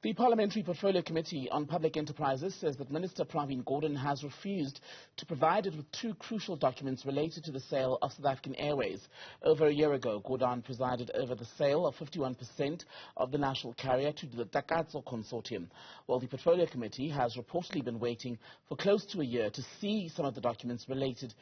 The Parliamentary Portfolio Committee on Public Enterprises says that Minister Pravin Gordhan has refused to provide it with two crucial documents related to the sale of South African Airways. Over a year ago, Gordhan presided over the sale of 51% of the national carrier to the Takatso Consortium. Well, the Portfolio Committee has reportedly been waiting for close to a year to see some of the documents related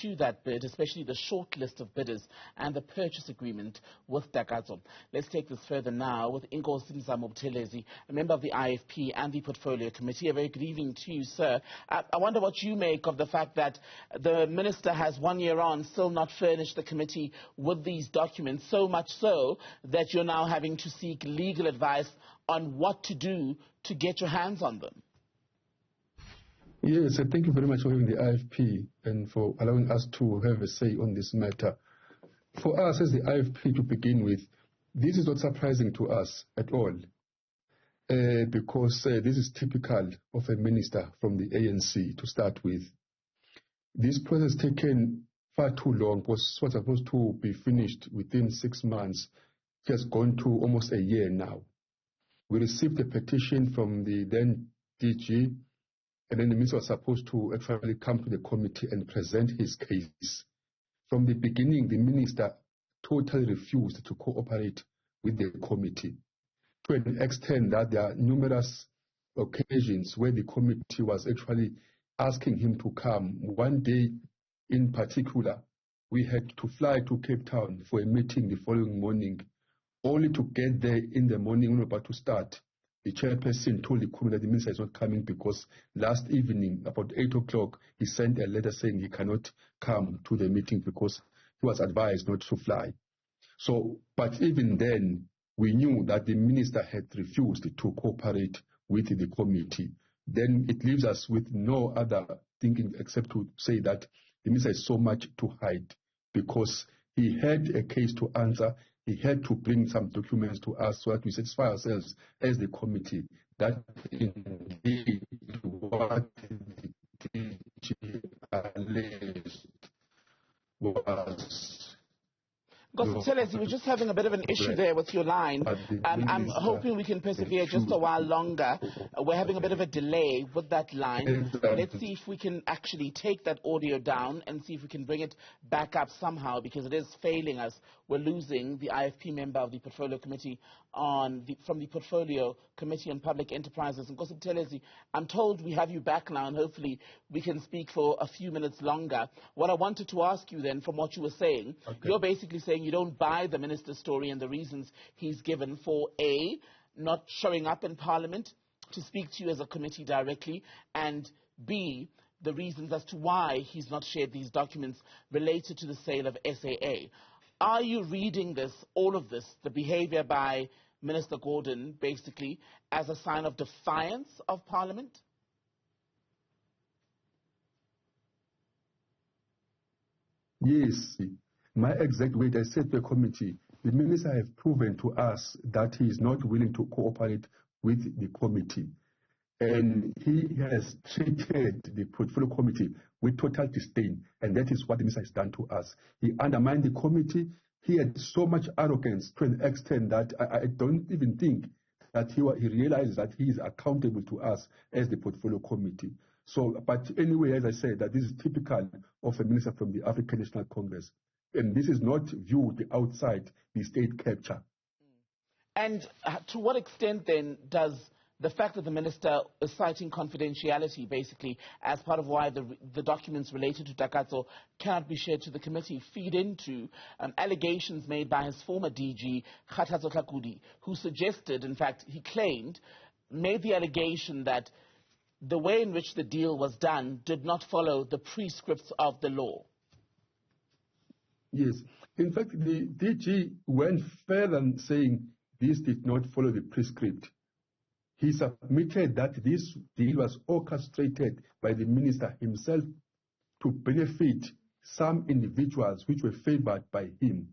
to that bid, especially the short list of bidders and the purchase agreement with Takatso. Let's take this further now with Inkosi, Mzamo, Buthelezi, a member of the IFP and the Portfolio Committee. A very good evening to you, sir. I wonder what you make of the fact that the Minister has 1 year on still not furnished the committee with these documents, so much so that you're now having to seek legal advice on what to do to get your hands on them. Yes, thank you very much for having the IFP and for allowing us to have a say on this matter. For us as the IFP to begin with, this is not surprising to us at all, because this is typical of a minister from the ANC to start with. This process has taken far too long. It was supposed to be finished within 6 months. It has gone to almost a year now. We received a petition from the then DG, and then the minister was supposed to actually come to the committee and present his case. From the beginning, the minister totally refused to cooperate with the committee, to an extent that there are numerous occasions where the committee was actually asking him to come. One day in particular, we had to fly to Cape Town for a meeting the following morning, only to get there in the morning when we were about to start. The chairperson told the committee that the minister is not coming because last evening, about 8 o'clock, he sent a letter saying he cannot come to the meeting because he was advised not to fly. So, but even then, we knew that the minister had refused to cooperate with the committee. Then it leaves us with no other thinking except to say that the minister has so much to hide because he had a case to answer. He had to bring some documents to us so that we satisfy ourselves as the committee that indeed what the DG alleged was. Buthelezi, we're just having a bit of an issue there with your line. I'm hoping we can persevere just a while longer. We're having a bit of a delay with that line. Let's see if we can actually take that audio down and see if we can bring it back up somehow, because it is failing us. We're losing the IFP member of the Portfolio Committee from the Portfolio Committee on Public Enterprises. And Buthelezi, I'm told we have you back now, and hopefully we can speak for a few minutes longer. What I wanted to ask you then, from what you were saying, you're basically saying you don't buy the minister's story and the reasons he's given for A, not showing up in Parliament to speak to you as a committee directly, and B, the reasons as to why he's not shared these documents related to the sale of SAA. Are you reading this, all of this, the behavior by Minister Gordhan, basically, as a sign of defiance of Parliament? Yes. My exact word, I said to the committee, the minister has proven to us that he is not willing to cooperate with the committee. And he has treated the Portfolio Committee with total disdain. And that is what the minister has done to us. He undermined the committee. He had so much arrogance to an extent that I don't even think that he realizes that he is accountable to us as the Portfolio Committee. So, but anyway, as I said, that this is typical of a minister from the African National Congress. And this is not viewed outside the state capture. And to what extent then does the fact that the minister is citing confidentiality basically as part of why the documents related to Takatso cannot be shared to the committee feed into allegations made by his former DG, Kgathatso Tlhakudi, who suggested, in fact, he claimed, made the allegation that the way in which the deal was done did not follow the prescripts of the law? Yes. In fact, the DG went further than saying this did not follow the prescript. He submitted that this deal was orchestrated by the minister himself to benefit some individuals which were favored by him.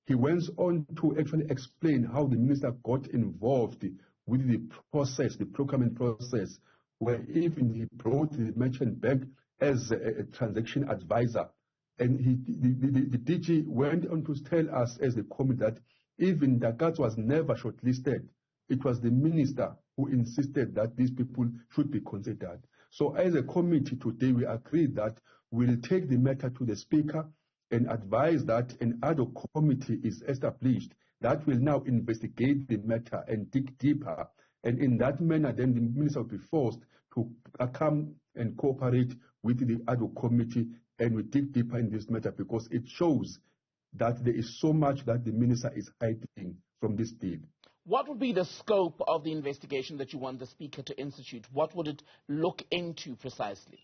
He went on to actually explain how the minister got involved with the process, the procurement process, where even he brought the merchant bank as a transaction advisor. And the DG went on to tell us as the committee that even Takatso was never shortlisted it was the minister who insisted that these people should be considered. So as a committee today, we agreed that we'll take the matter to the speaker and advise that an ad hoc committee is established that will now investigate the matter and dig deeper. And in that manner, then the minister will be forced to come and cooperate with the ad hoc committee, and we dig deeper in this matter because it shows that there is so much that the minister is hiding from this deal. What would be the scope of the investigation that you want the speaker to institute? What would it look into precisely?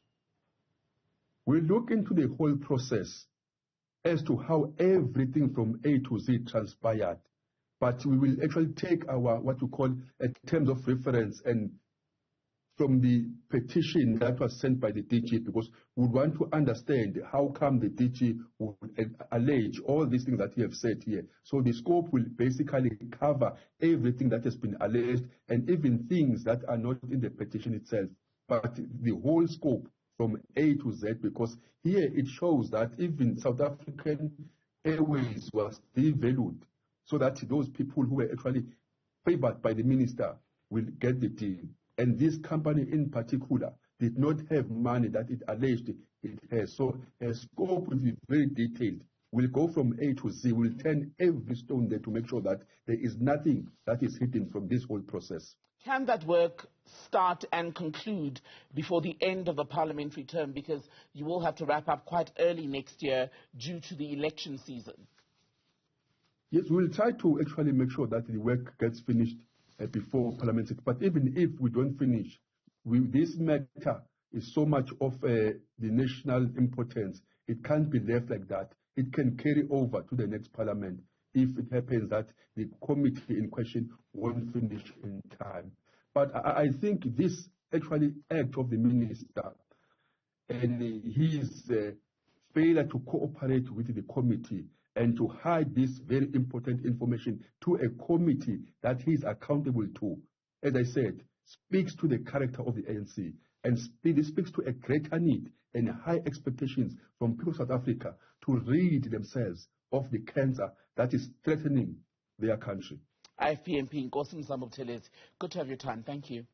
We'll look into the whole process as to how everything from A to Z transpired. But we will actually take our, what we call, terms of reference and from the petition that was sent by the DG, because we want to understand how come the DG would allege all these things that you have said here. So the scope will basically cover everything that has been alleged and even things that are not in the petition itself, but the whole scope from A to Z, because here it shows that even South African Airways was devalued, so that those people who were actually favored by the minister will get the deal. And this company in particular did not have money that it alleged it has. So a scope will be very detailed. We'll go from A to Z. We'll turn every stone there to make sure that there is nothing that is hidden from this whole process. Can that work start and conclude before the end of the parliamentary term? Because you will have to wrap up quite early next year due to the election season. Yes, we'll try to actually make sure that the work gets finished before Parliament. But even if we don't finish, this matter is so much of the national importance. It can't be left like that. It can carry over to the next Parliament if it happens that the committee in question won't finish in time. But I think this actually act of the minister and his failure to cooperate with the committee and to hide this very important information to a committee that he is accountable to, as I said, speaks to the character of the ANC and speaks to a greater need and high expectations from people of South Africa to rid themselves of the cancer that is threatening their country. IFPMP Inkosi Mzamo Buthelezi, good to have your time. Thank you.